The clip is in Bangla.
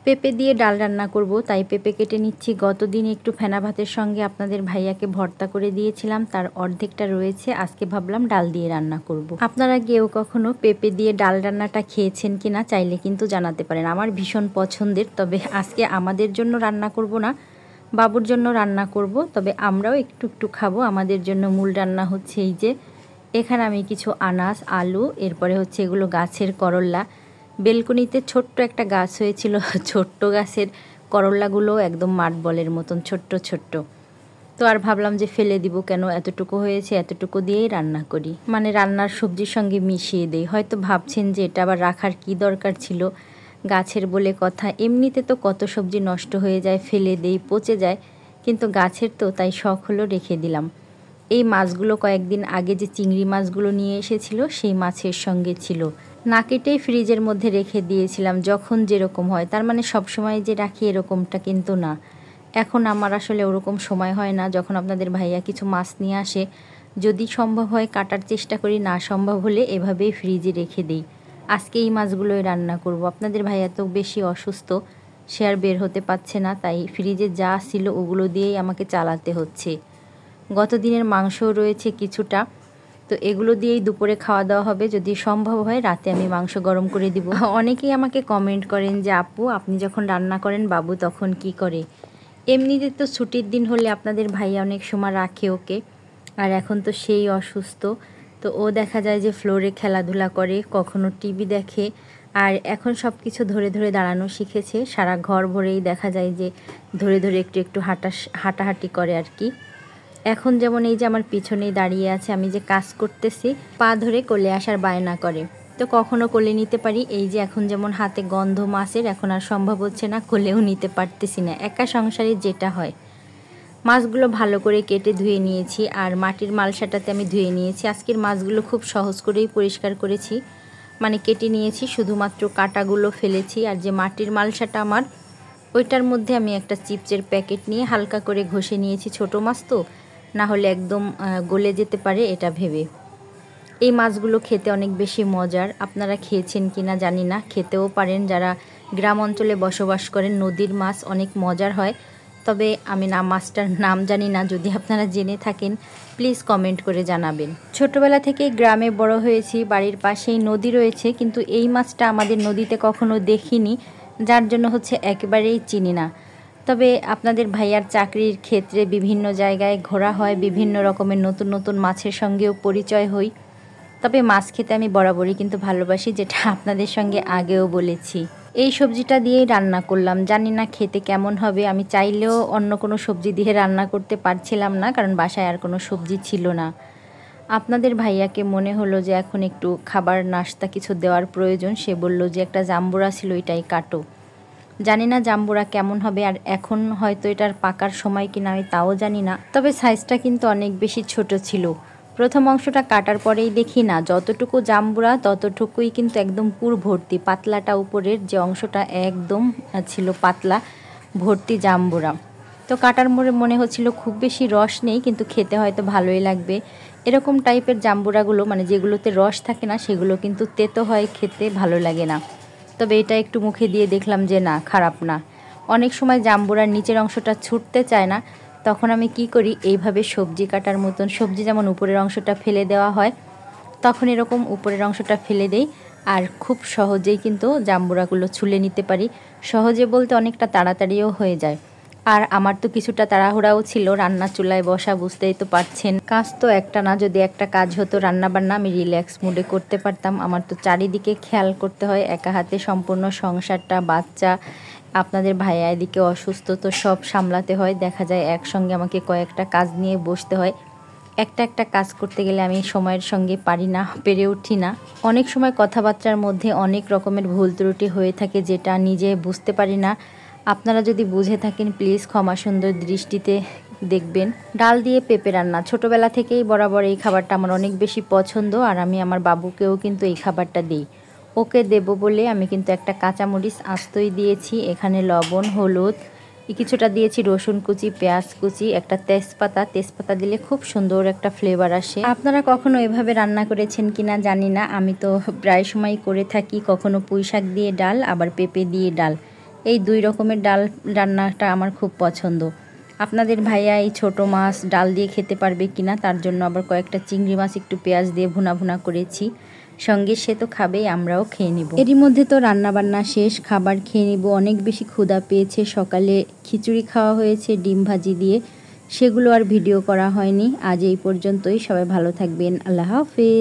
পেঁপে দিয়ে ডাল রান্না করব, তাই পেঁপে কেটে নিচ্ছি। গতদিন একটু ফেনা ভাতের সঙ্গে আপনাদের ভাইয়াকে ভর্তা করে দিয়েছিলাম, তার অর্ধেকটা রয়েছে। আজকে ভাবলাম ডাল দিয়ে রান্না করব। আপনারা কেউ কখনো পেঁপে দিয়ে ডাল রান্নাটা খেয়েছেন কিনা চাইলে কিন্তু জানাতে পারেন। আমার ভীষণ পছন্দের। তবে আজকে আমাদের জন্য রান্না করব না, বাবুর জন্য রান্না করব। তবে আমরাও একটু একটু খাবো। আমাদের জন্য মূল রান্না হচ্ছে এই যে এখানে আমি কিছু আনাজ, আলু, এরপরে হচ্ছে এগুলো গাছের করল্লা। বেলকনিতে ছোট্ট একটা গাছ হয়েছিল, ছোট্ট গাছের করল্লাগুলো একদম মাঠ বলের মতন ছোট্ট ছোট্ট। তো আর ভাবলাম যে ফেলে দিব কেন, এতটুকু হয়েছে, এতটুকু দিয়েই রান্না করি, মানে রান্নার সবজির সঙ্গে মিশিয়ে দেই। হয়তো ভাবছেন যে এটা আবার রাখার কি দরকার ছিল, গাছের বলে কথা। এমনিতে তো কত সবজি নষ্ট হয়ে যায়, ফেলে দেই, পচে যায়, কিন্তু গাছের তো তাই শখ হলো রেখে দিলাম। এই মাছগুলো কয়েকদিন আগে যে চিংড়ি মাছগুলো নিয়ে এসেছিল সেই মাছের সঙ্গে ছিল, না কেটেই ফ্রিজের মধ্যে রেখে দিয়েছিলাম। যখন যেরকম হয়, তার মানে সবসময় যে রাখি এরকমটা কিন্তু না। এখন আমার আসলে ওরকম সময় হয় না। যখন আপনাদের ভাইয়া কিছু মাছ নিয়ে আসে, যদি সম্ভব হয় কাটার চেষ্টা করি, না সম্ভব হলে এভাবেই ফ্রিজে রেখে দিই। আজকে এই মাছগুলোই রান্না করব। আপনাদের ভাইয়া তো বেশি অসুস্থ, সে আর বের হতে পারছে না, তাই ফ্রিজে যা ছিল ওগুলো দিয়েই আমাকে চালাতে হচ্ছে। গত দিনের মাংসও রয়েছে কিছুটা, তো এগুলো দিয়েই দুপুরে খাওয়া দাওয়া হবে। যদি সম্ভব হয় রাতে আমি মাংস গরম করে দিব। অনেকেই আমাকে কমেন্ট করেন যে আপু আপনি যখন রান্না করেন বাবু তখন কি করে। এমনিতে তো ছুটির দিন হলে আপনাদের ভাইয়া অনেক সময় রাখে ওকে, আর এখন তো সেই অসুস্থ। তো ও দেখা যায় যে ফ্লোরে খেলাধুলা করে, কখনো টিভি দেখে, আর এখন সব কিছু ধরে ধরে দাঁড়ানো শিখেছে। সারা ঘর ভরেই দেখা যায় যে ধরে ধরে একটু একটু হাঁটাহাঁটি করে আর কি। এখন যেমন এই যে আমার পিছনেই দাঁড়িয়ে আছে, আমি যে কাজ করতেছি, পা ধরে কোলে আসার বায়না করে। তো কখনো কোলে নিতে পারি, এই যে এখন যেমন হাতে গন্ধ মাছের, এখন আর সম্ভব হচ্ছে না, কোলেও নিতে পারতেছি না। একা সংসারে যেটা হয়। মাছগুলো ভালো করে কেটে ধুয়ে নিয়েছি, আর মাটির মালসাটাতে আমি ধুয়ে নিয়েছি। আজকের মাছগুলো খুব সহজ করেই পরিষ্কার করেছি, মানে কেটে নিয়েছি, শুধুমাত্র কাঁটাগুলো ফেলেছি। আর যে মাটির মালসাটা আমার, ওইটার মধ্যে আমি একটা চিপসের প্যাকেট নিয়ে হালকা করে ঘষে নিয়েছি। ছোটো মাছ তো, না হলে একদম গলে যেতে পারে এটা ভেবে। এই মাছগুলো খেতে অনেক বেশি মজার। আপনারা খেয়েছেন কি না জানি না, খেতেও পারেন যারা গ্রাম অঞ্চলে বসবাস করেন। নদীর মাছ অনেক মজার হয়, তবে আমি মাছটার নাম জানি না। যদি আপনারা জেনে থাকেন প্লিজ কমেন্ট করে জানাবেন। ছোটবেলা থেকে গ্রামে বড় হয়েছি, বাড়ির পাশেই নদী রয়েছে, কিন্তু এই মাছটা আমাদের নদীতে কখনো দেখিনি, যার জন্য হচ্ছে একেবারেই চিনি না। তবে আপনাদের ভাইয়ার চাকরির ক্ষেত্রে বিভিন্ন জায়গায় ঘোরা হয়, বিভিন্ন রকমের নতুন নতুন মাছের সঙ্গেও পরিচয় হই। তবে মাছ খেতে আমি বরাবরই কিন্তু ভালোবাসি, যেটা আপনাদের সঙ্গে আগেও বলেছি। এই সবজিটা দিয়েই রান্না করলাম, জানি না খেতে কেমন হবে। আমি চাইলেও অন্য কোনো সবজি দিয়ে রান্না করতে পারছিলাম না, কারণ বাসায় আর কোনো সবজি ছিল না। আপনাদের ভাইয়াকে মনে হলো যে এখন একটু খাবার নাস্তা কিছু দেওয়ার প্রয়োজন। সে বলল যে একটা জাম্বুরা ছিল, এটাই কাটো। জানি না জাম্বুরা কেমন হবে, আর এখন হয়তো এটার পাকার সময় কিনা আমি তাও জানি না। তবে সাইজটা কিন্তু অনেক বেশি ছোট ছিল। প্রথম অংশটা কাটার পরেই দেখি না, যতটুকু জাম্বুরা ততটুকুই কিন্তু একদম পুর ভর্তি, পাতলাটা উপরের যে অংশটা একদম ছিল পাতলা, ভর্তি জাম্বুরা। তো কাটার মোড়ে মনে হচ্ছিল খুব বেশি রস নেই, কিন্তু খেতে হয়তো ভালোই লাগবে। এরকম টাইপের জাম্বুরাগুলো, মানে যেগুলোতে রস থাকে না, সেগুলো কিন্তু তেতো হয়, খেতে ভালো লাগে না। তবে এটা একটু মুখে দিয়ে দেখলাম যে না, খারাপ না। অনেক সময় জাম্বুরার নিচের অংশটা ছুটতে চায় না, তখন আমি কি করি, এইভাবে সবজি কাটার মতন, সবজি যেমন উপরের অংশটা ফেলে দেওয়া হয়, তখন এরকম উপরের অংশটা ফেলে দেই, আর খুব সহজেই কিন্তু জাম্বুরাগুলো ছুলে নিতে পারি। সহজে বলতে অনেকটা তাড়াতাড়িও হয়ে যায়। আর আমার তো কিছুটা তাড়াহুড়াও ছিল, রান্না চুলায় বসা, বুঝতেই তো পারছেন। কাজ তো একটা না, যদি একটা কাজ হতো রান্নাবান্না, আমি রিল্যাক্স মুডে করতে পারতাম। আমার তো চারিদিকে খেয়াল করতে হয়, একা হাতে সম্পূর্ণ সংসারটা, বাচ্চা, আপনাদের ভাইয়া এদিকে অসুস্থ, তো সব সামলাতে হয়। দেখা যায় একসঙ্গে আমাকে কয়েকটা কাজ নিয়ে বসতে হয়। একটা একটা কাজ করতে গেলে আমি সময়ের সঙ্গে পারি না, পেরে উঠি না। অনেক সময় কথাবার্তার মধ্যে অনেক রকমের ভুল ত্রুটি হয়ে থাকে, যেটা নিজে বুঝতে পারি না। আপনারা যদি বুঝে থাকেন প্লিজ ক্ষমা সুন্দর দৃষ্টিতে দেখবেন। ডাল দিয়ে পেঁপে রান্না, ছোটোবেলা থেকেই বরাবর এই খাবারটা আমার অনেক বেশি পছন্দ, আর আমি আমার বাবুকেও কিন্তু এই খাবারটা দিই। ওকে দেব বলে আমি কিন্তু একটা কাঁচামরিচ আস্তই দিয়েছি, এখানে লবণ, হলুদ, কিছুটা দিয়েছি রসুন কুচি, পেঁয়াজ কুচি, একটা তেজপাতা দিলে খুব সুন্দর একটা ফ্লেভার আসে। আপনারা কখনো এভাবে রান্না করেছেন কিনা জানি না, আমি তো প্রায় সময় করে থাকি। কখনো পুঁই শাক দিয়ে ডাল, আবার পেঁপে দিয়ে ডাল, এই 2 রকমের ডাল রান্নাটা আমার খুব পছন্দ। আপনাদের ভাইয়া এই ছোট মাছ ডাল দিয়ে খেতে পারবে কিনা তার জন্য আবার কয়েকটা চিংড়ি মাছ একটু পেঁয়াজ দিয়ে ভুনা ভুনা করেছি। সঙ্গে সে তো খাবেই, আমরাও খেয়ে নিব। এরই মধ্যে তো রান্না বান্না শেষ, খাবার খেয়ে নিব। অনেক বেশি ক্ষুধা পেয়েছে। সকালে খিচুড়ি খাওয়া হয়েছে ডিম ভাজি দিয়ে, সেগুলো আর ভিডিও করা হয়নি। আজ এই পর্যন্তই। সবাই ভালো থাকবেন। আল্লাহ হাফেজ।